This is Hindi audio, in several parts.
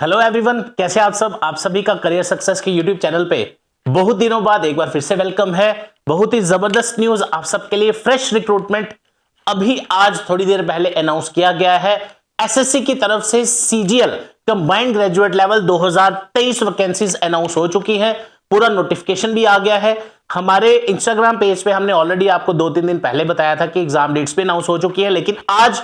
हेलो एवरीवन, कैसे आप सब। आप सभी का करियर सक्सेस के यूट्यूब चैनल पे बहुत दिनों बाद एक बार फिर से वेलकम है। बहुत ही जबरदस्त न्यूज आप सबके लिए, फ्रेश रिक्रूटमेंट अभी आज थोड़ी देर पहले अनाउंस किया गया है। एसएससी की तरफ से CGL combined graduate level 2023 vacancies announce हो चुकी हैं। पूरा नोटिफिकेशन भी आ गया है। हमारे इंस्टाग्राम पेज पे हमने ऑलरेडी आपको 2-3 दिन पहले बताया था कि एग्जाम डेट्स भी अनाउंस हो चुकी है, लेकिन आज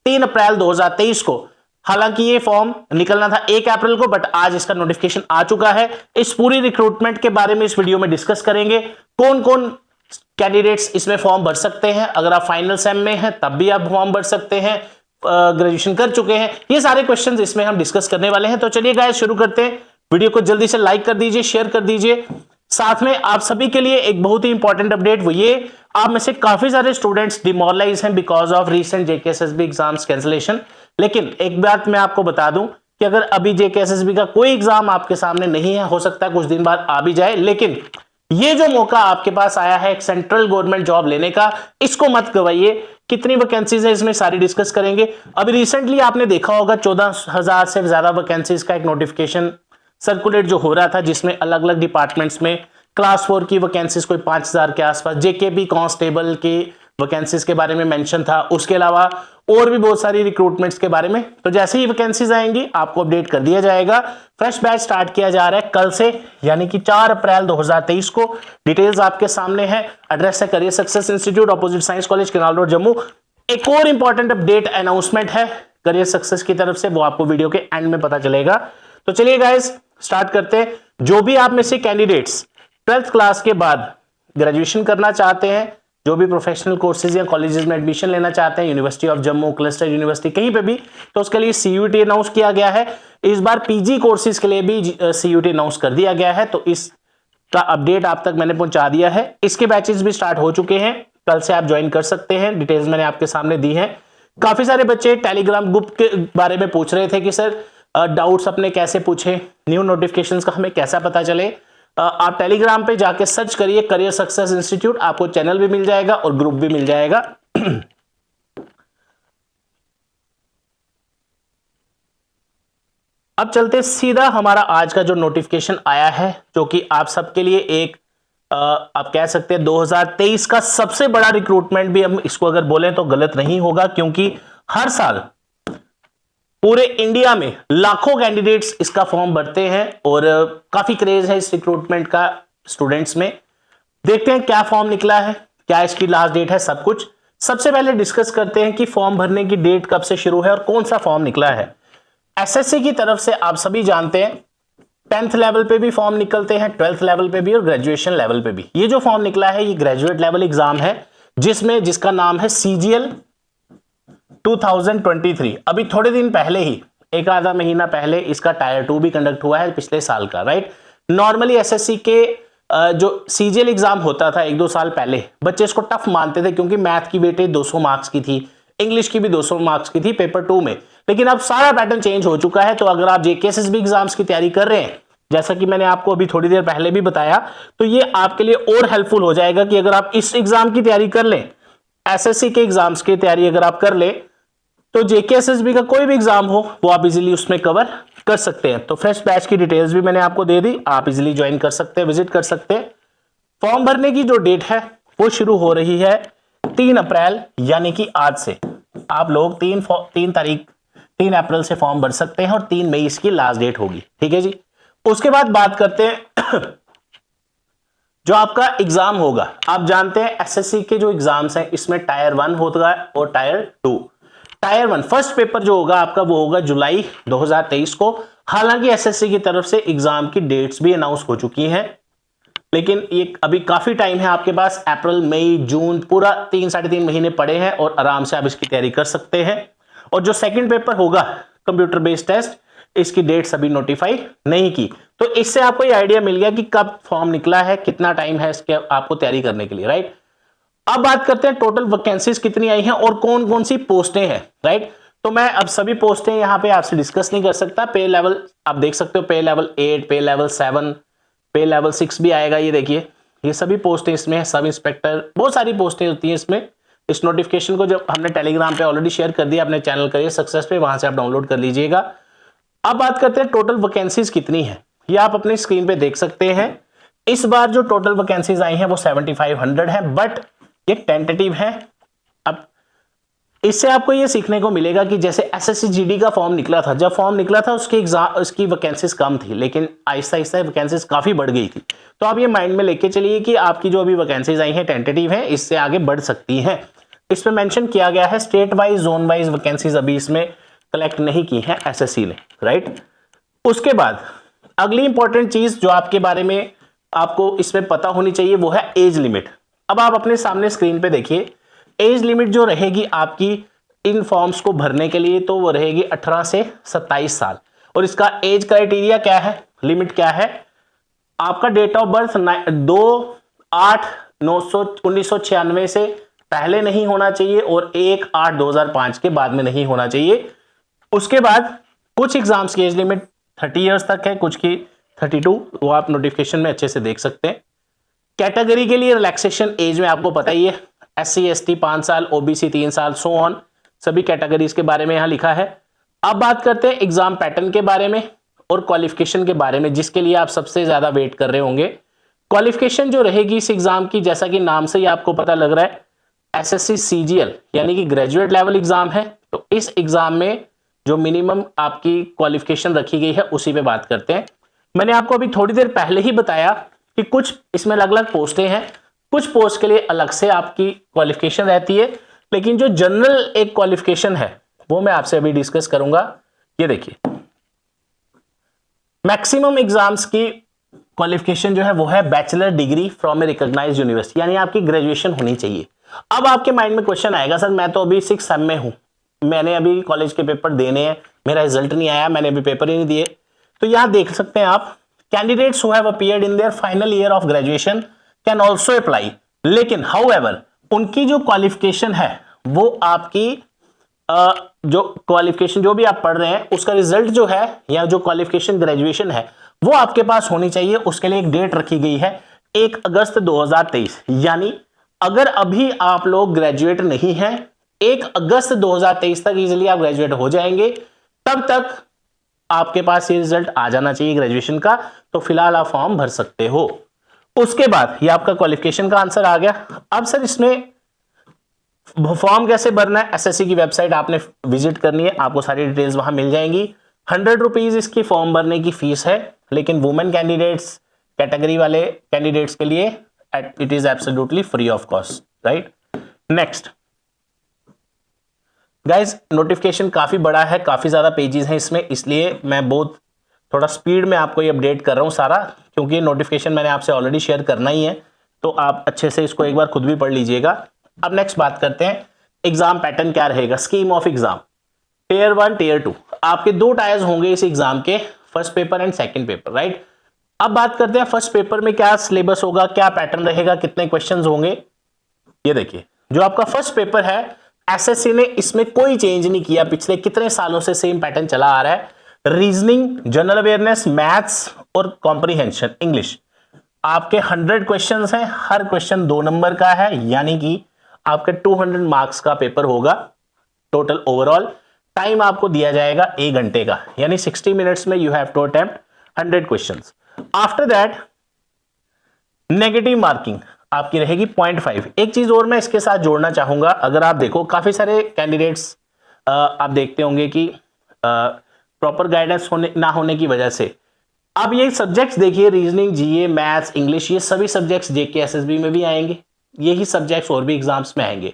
3 अप्रैल 2023 को, हालांकि ये फॉर्म निकलना था 1 अप्रैल को, बट आज इसका नोटिफिकेशन आ चुका है। इस पूरी रिक्रूटमेंट के बारे में इस वीडियो में डिस्कस करेंगे। कौन कौन कैंडिडेट्स इसमें फॉर्म भर सकते हैं। अगर आप फाइनल सेम में हैं तब भी आप फॉर्म भर सकते हैं, ग्रेजुएशन कर चुके हैं, ये सारे क्वेश्चंस इसमें हम डिस्कस करने वाले हैं। तो चलिए गाइस शुरू करते हैं। वीडियो को जल्दी से लाइक कर दीजिए, शेयर कर दीजिए। साथ में आप सभी के लिए एक बहुत ही इंपॉर्टेंट अपडेट, वो ये, आप में से काफी सारे स्टूडेंट्स डिमोरलाइज हैं because of recent JKSSB exams cancellation. लेकिन एक बात मैं आपको बता दूं कि अगर अभी जेकेएसएसबी का कोई एग्जाम आपके सामने नहीं है, हो सकता है कुछ दिन बाद आ भी जाए, लेकिन ये जो मौका आपके पास आया है एक सेंट्रल गवर्नमेंट जॉब लेने का, इसको मत गवाइए। कितनी वैकेंसीज है इसमें सारी डिस्कस करेंगे। अभी रिसेंटली आपने देखा होगा 14,000 से ज्यादा वैकेंसीज का एक नोटिफिकेशन सर्कुलेट जो हो रहा था, जिसमें अलग अलग डिपार्टमेंट्स में क्लास 4 की वैकेंसीज कोई 5,000 के आसपास, जेकेबी कांस्टेबल की वैकेंसीज के बारे में मेंशन था। उसके अलावा और भी बहुत सारी रिक्रूटमेंट्स के बारे में, तो जैसे ही वैकेंसीज आएंगी आपको अपडेट कर दिया जाएगा। फ्रेश बैच स्टार्ट किया जा रहा है कल से, यानी कि 4 अप्रैल 2023 को। डिटेल्स आपके सामने है। एड्रेस है career success institute, opposite science college, canal road, Jammu. एक और इंपॉर्टेंट अपडेट अनाउंसमेंट है करियर सक्सेस की तरफ से, वो आपको वीडियो के एंड में पता चलेगा। तो चलिए गाइस स्टार्ट करते हैं। जो भी आप में से कैंडिडेट्स 12th क्लास के बाद ग्रेजुएशन करना चाहते हैं, जो भी प्रोफेशनल कोर्सेज या कॉलेजेस में एडमिशन लेना चाहते हैं, university of Jammu, cluster university, कहीं पे भी, तो उसके लिए सीयूटी अनाउंस किया गया है। इस बार पीजी कोर्सेज के लिए भी सीयूटी अनाउंस कर दिया गया है, तो इसका अपडेट आप तक मैंने पहुंचा दिया है। इसके बैचेस भी स्टार्ट हो चुके हैं, कल से आप ज्वाइन कर सकते हैं। डिटेल्स मैंने आपके सामने दी है। काफी सारे बच्चे टेलीग्राम ग्रुप के बारे में पूछ रहे थे कि सर डाउट्स अपने कैसे पूछे, न्यू नोटिफिकेशंस का हमें कैसा पता चले। आप टेलीग्राम पे जाके सर्च करिए करियर सक्सेस इंस्टीट्यूट, आपको चैनल भी मिल जाएगा और ग्रुप भी मिल जाएगा। अब चलते सीधा हमारा आज का जो नोटिफिकेशन आया है, जो कि आप सबके लिए एक आप कह सकते हैं 2023 का सबसे बड़ा रिक्रूटमेंट भी हम इसको अगर बोलें तो गलत नहीं होगा, क्योंकि हर साल पूरे इंडिया में लाखों कैंडिडेट्स इसका फॉर्म भरते हैं और काफी क्रेज है इस रिक्रूटमेंट का स्टूडेंट्स में। देखते हैं क्या फॉर्म निकला है, क्या इसकी लास्ट डेट है, सब कुछ सबसे पहले डिस्कस करते हैं कि फॉर्म भरने की डेट कब से शुरू है और कौन सा फॉर्म निकला है। एसएससी की तरफ से आप सभी जानते हैं 10th लेवल पे भी फॉर्म निकलते हैं, 12th लेवल पे भी और ग्रेजुएशन लेवल पे भी। ये जो फॉर्म निकला है ये ग्रेजुएट लेवल एग्जाम है, जिसका नाम है सीजीएल 2023। अभी थोड़े दिन पहले ही, एक आधा महीना पहले, इसका टायर 2 भी कंडक्ट हुआ है पिछले साल का, राइट। नॉर्मली एसएससी के जो सीजीएल एग्जाम होता था 1-2 साल पहले, बच्चे इसको टफ मानते थे क्योंकि मैथ की वेटेज 200 मार्क्स की थी, इंग्लिश की भी 200 मार्क्स की थी पेपर 2 में। लेकिन अब सारा पैटर्न चेंज हो चुका है। तो अगर आप जेकेएसएसबी एग्जाम्स की तैयारी कर रहे हैं, जैसा कि मैंने आपको अभी थोड़ी देर पहले भी बताया, तो ये आपके लिए और हेल्पफुल हो जाएगा कि अगर आप इस एग्जाम की तैयारी कर लें, एसएससी के एग्जाम्स की तैयारी अगर आप कर लें, तो जेकेएसएसबी का कोई भी एग्जाम हो वो आप इजीली उसमें कवर कर सकते हैं। तो फ्रेश बैच की डिटेल्स भी मैंने आपको दे दी, आप इजीली ज्वाइन कर सकते हैं, विजिट कर सकते हैं। फॉर्म भरने की जो डेट है वो शुरू हो रही है 3 अप्रैल, यानी कि आज से। आप लोग 3 अप्रैल से फॉर्म भर सकते हैं और 3 मई इसकी लास्ट डेट होगी, ठीक है जी। उसके बाद बात करते हैं जो आपका एग्जाम होगा। आप जानते हैं एसएससी के जो एग्जाम्स हैं इसमें टायर 1 होता है और टायर 2। टायर 1 फर्स्ट पेपर जो होगा आपका वो होगा जुलाई 2023 को। हालांकि एसएससी की तरफ से एग्जाम की डेट्स भी अनाउंस हो चुकी हैं, लेकिन ये अभी काफी टाइम है आपके पास। अप्रैल, मई, जून, पूरा 3-3.5 महीने पड़े हैं और आराम से आप इसकी तैयारी कर सकते हैं। और जो सेकंड पेपर होगा कंप्यूटर बेस्ड टेस्ट, इसकी डेट्स अभी नोटिफाई नहीं की। तो इससे आपको ये आइडिया मिल गया कि कब फॉर्म निकला है, कितना टाइम है इसके आपको तैयारी करने के लिए, राइट। अब बात करते हैं टोटल वैकेंसीज कितनी आई हैं और कौन कौन सी पोस्टें हैं, राइट। तो मैं अब सभी पोस्टें यहां पे आपसे डिस्कस नहीं कर सकता। पे लेवल आप देख सकते हो, पे लेवल 8, पे लेवल 7, पे लेवल 6 भी आएगा। ये देखिए, ये सभी पोस्टें इसमें है। सब इंस्पेक्टर, बहुत सारी पोस्टें होती हैं इसमें। इस नोटिफिकेशन को जब हमने टेलीग्राम पे ऑलरेडी शेयर कर दिया अपने चैनल करियर सक्सेस पे, वहां से आप डाउनलोड कर लीजिएगा। अब बात करते हैं टोटल वैकेंसीज कितनी है। ये आप अपनी स्क्रीन पे देख सकते हैं। इस बार जो टोटल वैकेंसीज आई हैं वो 7500 है, बट ये टेंटेटिव है। अब इससे आपको ये सीखने को मिलेगा कि जैसे एसएससी जीडी का फॉर्म निकला था, जब फॉर्म निकला था उसकी एग्जाम उसकी वैकेंसीज कम थी, लेकिन आहिस्ता आहिस्ता वैकेंसीज काफी बढ़ गई थी। तो आप ये माइंड में लेके चलिए कि आपकी जो अभी वैकेंसीज आई हैं टेंटेटिव है, इससे आगे बढ़ सकती हैं। इसमें मेंशन किया गया है state wise zone wise vacancies अभी इसमें कलेक्ट नहीं की है एसएससी ने, राइट। उसके बाद अगली इंपॉर्टेंट चीज जो आपके बारे में आपको इसमें पता होनी चाहिए वो है एज लिमिट। अब आप अपने सामने स्क्रीन पे देखिए, एज लिमिट जो रहेगी आपकी इन फॉर्म्स को भरने के लिए तो वो रहेगी 18 से 27 साल। और इसका एज क्राइटेरिया क्या है, लिमिट क्या है, आपका डेट ऑफ बर्थ 2/8/1996 से पहले नहीं होना चाहिए और 1/8/2005 के बाद में नहीं होना चाहिए। उसके बाद कुछ एग्जाम्स की एज लिमिट 30 इयर्स तक है, कुछ की 32, वो आप नोटिफिकेशन में अच्छे से देख सकते हैं। कैटेगरी के लिए रिलैक्सेशन एज में आपको पता ही है, SC ST 5 साल, OBC 3 साल, सो ऑन, सभी कैटेगरीज के बारे में यहां लिखा है। अब बात करते हैं एग्जाम पैटर्न के बारे में और क्वालिफिकेशन के बारे में, जिसके लिए आप सबसे ज्यादा वेट कर रहे होंगे। क्वालिफिकेशन जो रहेगी इस एग्जाम की, जैसा कि नाम से ही आपको पता लग रहा है, SSC CGL यानी कि ग्रेजुएट लेवल एग्जाम है। तो इस एग्जाम में जो मिनिमम आपकी क्वालिफिकेशन रखी गई है उसी पे बात करते हैं। मैंने आपको अभी थोड़ी देर पहले ही बताया कि कुछ इसमें अलग अलग पोस्टें हैं, कुछ पोस्ट के लिए अलग से आपकी क्वालिफिकेशन रहती है, लेकिन जो जनरल एक क्वालिफिकेशन है वो मैं आपसे अभी डिस्कस करूंगा। ये देखिए, मैक्सिमम एग्जाम्स की क्वालिफिकेशन जो है वो है bachelor degree from a recognised university, यानी आपकी ग्रेजुएशन होनी चाहिए। अब आपके माइंड में क्वेश्चन आएगा, सर मैं तो अभी 6 सेम में हूं, मैंने अभी कॉलेज के पेपर देने हैं, मेरा रिजल्ट नहीं आया, मैंने अभी पेपर ही नहीं दिए। तो यहां देख सकते हैं आप, candidates who have appeared in their final year of graduation can also apply. लेकिन हाउएवर उनकी जो क्वालिफिकेशन है वो आपकी जो क्वालिफिकेशन जो भी आप पढ़ रहे हैं उसका रिजल्ट जो है या जो क्वालिफिकेशन ग्रेजुएशन है वो आपके पास होनी चाहिए। उसके लिए एक डेट रखी गई है 1 अगस्त 2023, यानी अगर अभी आप लोग ग्रेजुएट नहीं हैं 1 अगस्त 2023 तक इजीली आप ग्रेजुएट हो जाएंगे, तब तक आपके पास ये रिजल्ट आ जाना चाहिए ग्रेजुएशन का, तो फिलहाल आप फॉर्म भर सकते हो। उसके बाद ये आपका क्वालिफिकेशन का आंसर आ गया। अब सर इसमें फॉर्म कैसे भरना है, एसएससी की वेबसाइट आपने विजिट करनी है, आपको सारी डिटेल्स वहां मिल जाएंगी। 100 रुपीज इसकी फॉर्म भरने की फीस है, लेकिन वुमेन कैंडिडेट्स कैटेगरी वाले कैंडिडेट्स के लिए it is absolutely free of cost, right. Next guys, notification काफी बड़ा है, काफी ज्यादा पेजेस हैं इसमें, इसलिए मैं बहुत थोड़ा स्पीड में आपको ये अपडेट कर रहा हूं सारा, क्योंकि नोटिफिकेशन मैंने आपसे ऑलरेडी शेयर करना ही है, तो आप अच्छे से इसको एक बार खुद भी पढ़ लीजिएगा। अब नेक्स्ट बात करते हैं एग्जाम पैटर्न क्या रहेगा, scheme of exam. Tier 1 tier 2 आपके 2 टायर्स होंगे इस एग्जाम के, first paper and second paper, right. अब बात करते हैं फर्स्ट पेपर में क्या सिलेबस होगा, क्या पैटर्न रहेगा, कितने क्वेश्चंस होंगे। ये देखिए, जो आपका फर्स्ट पेपर है एसएससी ने इसमें कोई चेंज नहीं किया, पिछले कितने सालों से सेम पैटर्न चला आ रहा है। रीजनिंग, जनरल अवेयरनेस, मैथ्स और कॉम्प्रीहेंशन इंग्लिश, आपके 100 क्वेश्चंस हैं, हर क्वेश्चन 2 नंबर का है, यानी कि आपके 200 मार्क्स का पेपर होगा टोटल ओवरऑल। टाइम आपको दिया जाएगा 1 घंटे का, यानी 60 मिनट्स में you have to attempt 100 questions. After that negative marking आपकी रहेगी 0.5। एक चीज और मैं इसके साथ जोड़ना चाहूंगा, अगर आप देखो काफी सारे कैंडिडेट्स आप देखते होंगे कि प्रॉपर गाइडेंस ना होने की वजह से, अब ये सब्जेक्ट्स देखिए, रीजनिंग, जीए, मैथ्स, इंग्लिश, ये सभी सब्जेक्ट्स जेके एसएसबी में भी आएंगे, यही सब्जेक्ट्स और भी एग्जाम्स में आएंगे।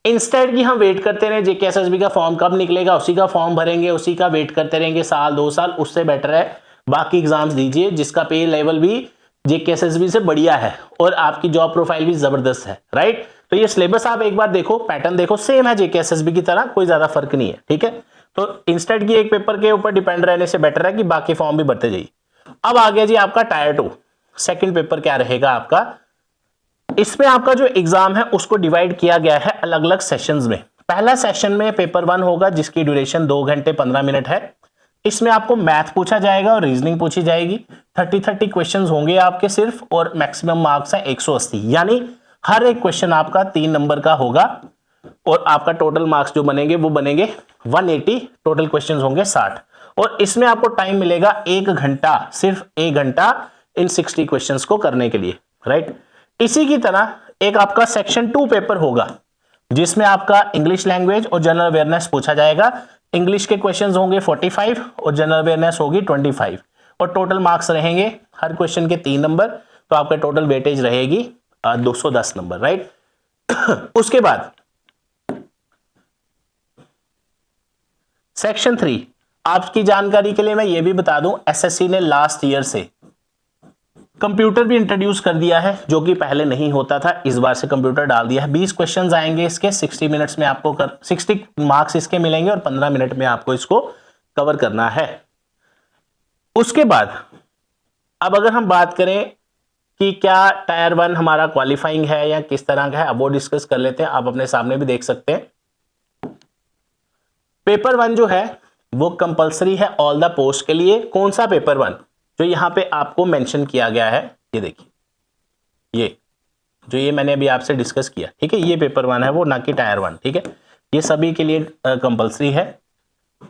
इंस्टेड की हम वेट करते रहे जेके एसएसबी का फॉर्म कब निकलेगा, उसी का फॉर्म भरेंगे, उसी का वेट करते रहेंगे साल 2 साल, उससे बेटर है बाकी एग्जाम्स दीजिए जिसका पे लेवल भी जेके एसएसबी से बढ़िया है और आपकी जॉब प्रोफाइल भी जबरदस्त है, राइट। तो ये सिलेबस आप एक बार देखो, पैटर्न देखो, सेम है जेके एसएसबी की तरह, कोई ज्यादा फर्क नहीं है, ठीक है। तो इंस्टेड की एक पेपर के ऊपर डिपेंड रहने से बेटर है कि बाकी फॉर्म भी भरते जाइए। अब आ गया जी आपका टायर 2 सेकंड पेपर क्या रहेगा आपका। इसमें आपका जो एग्जाम है उसको डिवाइड किया गया है अलग अलग सेशंस में। पहला सेशन में पेपर 1 होगा जिसकी ड्यूरेशन 2 घंटे 15 मिनट है। इसमें आपको मैथ पूछा जाएगा और रीजनिंग पूछी जाएगी। 30 क्वेश्चंस होंगे आपके सिर्फ, और मैक्सिमम मार्क्स है 180, यानी हर एक क्वेश्चन आपका 3 नंबर का होगा और आपका टोटल मार्क्स जो बनेंगे वो बनेंगे 180, टोटल क्वेश्चंस होंगे 60। और इसमें आपको टाइम मिलेगा 1 घंटा, सिर्फ 1 घंटा इन 60 क्वेश्चंस को करने के लिए, राइट। इसी की तरह एक आपका सेक्शन 2 पेपर होगा जिसमें आपका इंग्लिश लैंग्वेज और जनरल अवेयरनेस पूछा जाएगा। इंग्लिश के क्वेश्चंस होंगे 45 और जनरल अवेयरनेस होगी 25 और टोटल मार्क्स रहेंगे हर क्वेश्चन के 3 नंबर, तो आपका टोटल वेटेज रहेगी 210 नंबर, राइट। उसके बाद सेक्शन 3, आपकी जानकारी के लिए मैं ये भी बता दूं, एसएससी ने लास्ट ईयर से कंप्यूटर भी इंट्रोड्यूस कर दिया है, जो कि पहले नहीं होता था, इस बार से कंप्यूटर डाल दिया है। 20 क्वेश्चंस आएंगे इसके, 60 मिनट्स में आपको 60 मार्क्स इसके मिलेंगे और 15 मिनट में आपको इसको कवर करना है। उसके बाद अब अगर हम बात करें कि क्या टायर 1 हमारा क्वालिफाइंग है या किस तरह का है, अब वो डिस्कस कर लेते हैं। आप अपने सामने भी देख सकते हैं। पेपर 1 जो है वो कंपलसरी है ऑल द पोस्ट के लिए। कौन सा पेपर 1? जो यहां पे आपको मेंशन किया गया है, ये देखिए, ये मैंने अभी आपसे डिस्कस किया, ठीक है, ये पेपर 1 है वो, ना कि टायर 1, ठीक है। ये सभी के लिए कंपलसरी है।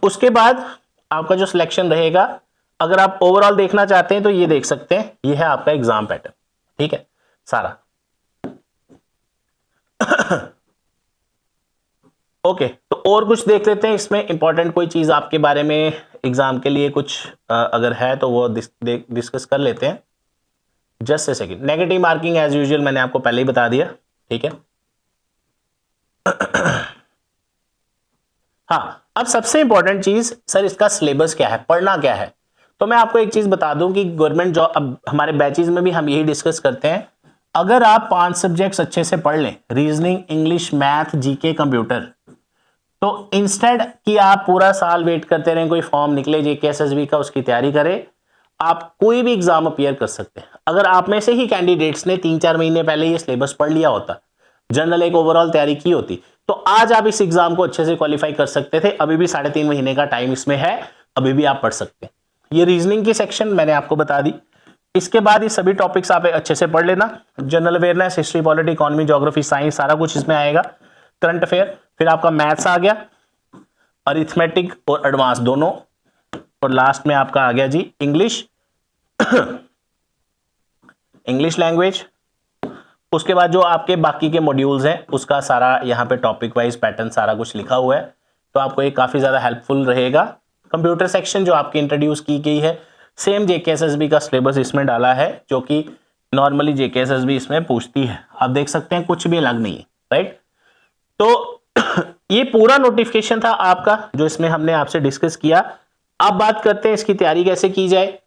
उसके बाद आपका जो सिलेक्शन रहेगा, अगर आप ओवरऑल देखना चाहते हैं तो ये देख सकते हैं, ये है आपका एग्जाम पैटर्न, ठीक है, सारा। ओके, तो और कुछ देख लेते हैं इसमें इंपॉर्टेंट कोई चीज आपके बारे में एग्जाम के लिए कुछ अगर है तो वो डिस्कस कर लेते हैं। Just a second. Negative marking as usual मैंने आपको पहले ही बता दिया, ठीक है। हाँ, अब सबसे इंपॉर्टेंट चीज, सर इसका सिलेबस क्या है, पढ़ना क्या है। तो मैं आपको एक चीज बता दूं कि गवर्नमेंट जॉब, अब हमारे बैचेज में भी हम यही डिस्कस करते हैं, अगर आप 5 सब्जेक्ट्स अच्छे से पढ़ लें, reasoning, English, math, GK, computer, तो इंस्टेड कि आप पूरा साल वेट करते रहें कोई फॉर्म निकले जेके एसएसबी का, उसकी तैयारी करें, आप कोई भी एग्जाम अपीयर कर सकते हैं। अगर आप में से ही कैंडिडेट्स ने 3-4 महीने पहले ये सिलेबस पढ़ लिया होता, जनरल एक ओवरऑल तैयारी की होती, तो आज आप इस एग्जाम को अच्छे से क्वालिफाई कर सकते थे। अभी भी 3.5 महीने का टाइम इसमें है, अभी भी आप पढ़ सकते हैं। ये रीजनिंग की सेक्शन मैंने आपको बता दी। इसके बाद ये सभी टॉपिक्स आप अच्छे से पढ़ लेना, general awareness, history, polity, economy, geography, science, सारा कुछ इसमें आएगा, करंट अफेयर, फिर आपका मैथ्स आ गया, अरिथमेटिक और एडवांस दोनों, और लास्ट में आपका आ गया जी इंग्लिश, इंग्लिश लैंग्वेज। उसके बाद जो आपके बाकी के मॉड्यूल्स हैं उसका सारा यहाँ पे टॉपिक वाइज पैटर्न सारा कुछ लिखा हुआ है, तो आपको ये काफी ज्यादा हेल्पफुल रहेगा। कंप्यूटर सेक्शन जो आपकी इंट्रोड्यूस की गई है, सेम जेकेएसएसबी का सिलेबस इसमें डाला है, जो कि नॉर्मली जेकेएसएसबी इसमें पूछती है। आप देख सकते हैं कुछ भी अलग नहीं है, राइट। तो ये पूरा नोटिफिकेशन था आपका जो इसमें हमने आपसे डिस्कस किया। अब बात करते हैं इसकी तैयारी कैसे की जाए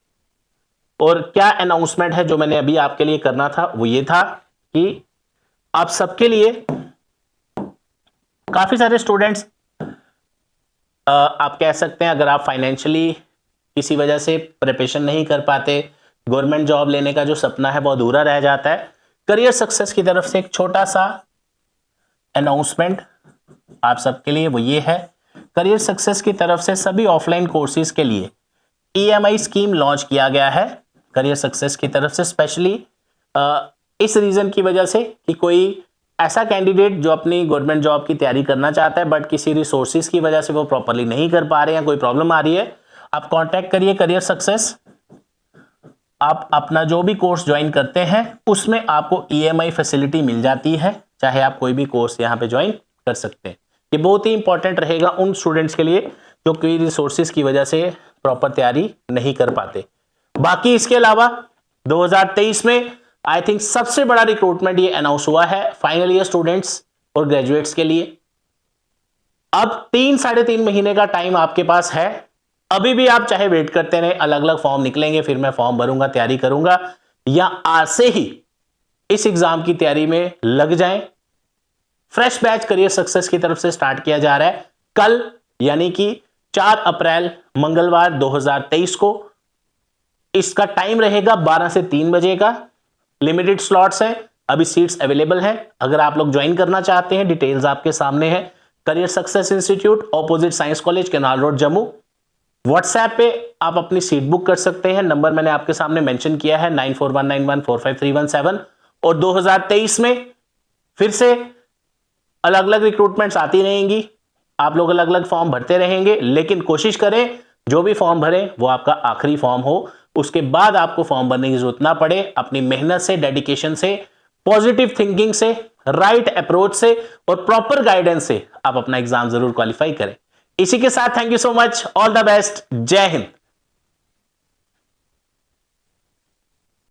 और क्या अनाउंसमेंट है जो मैंने अभी आपके लिए करना था, वो ये था कि आप सबके लिए, काफी सारे स्टूडेंट्स आप कह सकते हैं, अगर आप फाइनेंशियली किसी वजह से प्रिपरेशन नहीं कर पाते, गवर्नमेंट जॉब लेने का जो सपना है वो अधूरा रह जाता है, करियर सक्सेस की तरफ से एक छोटा सा अनाउंसमेंट आप सबके लिए वो ये है, करियर सक्सेस की तरफ से सभी ऑफलाइन कोर्सेज के लिए ईएमआई स्कीम लॉन्च किया गया है करियर सक्सेस की तरफ से, स्पेशली इस रीजन की वजह से कि कोई ऐसा कैंडिडेट जो अपनी गवर्नमेंट जॉब की तैयारी करना चाहता है बट किसी रिसोर्सेज की वजह से वो प्रॉपरली नहीं कर पा रहे हैं, कोई प्रॉब्लम आ रही है, आप कांटेक्ट करिए करियर सक्सेस। आप अपना जो भी कोर्स ज्वाइन करते हैं उसमें आपको ईएमआई फैसिलिटी मिल जाती है, चाहे आप कोई भी कोर्स यहाँ पे ज्वाइन कर सकते हैं। ये बहुत ही इंपॉर्टेंट रहेगा उन स्टूडेंट्स के लिए जो कोई रिसोर्सेज की वजह से प्रॉपर तैयारी नहीं कर पाते। बाकी इसके अलावा 2023 में आई थिंक सबसे बड़ा रिक्रूटमेंट ये अनाउंस हुआ है फाइनल ईयर स्टूडेंट्स और ग्रेजुएट्स के लिए। अब 3-3.5 महीने का टाइम आपके पास है, अभी भी आप चाहे वेट करते रहे, अलग अलग फॉर्म निकलेंगे, फिर मैं फॉर्म भरूंगा, तैयारी करूंगा, या आज से ही इस एग्जाम की तैयारी में लग जाएं। फ्रेश बैच करियर सक्सेस की तरफ से स्टार्ट किया जा रहा है कल, यानी कि 4 अप्रैल मंगलवार 2023 को। इसका टाइम रहेगा 12 से 3 बजे का, लिमिटेड स्लॉट्स हैं, अभी सीट्स अवेलेबल हैं। अगर आप लोग ज्वाइन करना चाहते हैं, डिटेल्स आपके सामने है, career success institute, opposite science college, canal road, Jammu. WhatsApp पे आप अपनी सीट बुक कर सकते हैं, नंबर मैंने आपके सामने मेंशन किया है 9419145317। और 2023 में फिर से अलग अलग रिक्रूटमेंट्स आती रहेंगी, आप लोग अलग अलग फॉर्म भरते रहेंगे, लेकिन कोशिश करें जो भी फॉर्म भरें वो आपका आखिरी फॉर्म हो, उसके बाद आपको फॉर्म भरने की जरूरत ना पड़े। अपनी मेहनत से, डेडिकेशन से, पॉजिटिव थिंकिंग से, राइट अप्रोच से और प्रॉपर गाइडेंस से आप अपना एग्जाम जरूर क्वालिफाई करें। इसी के साथ thank you so much, all the best, जय हिंद।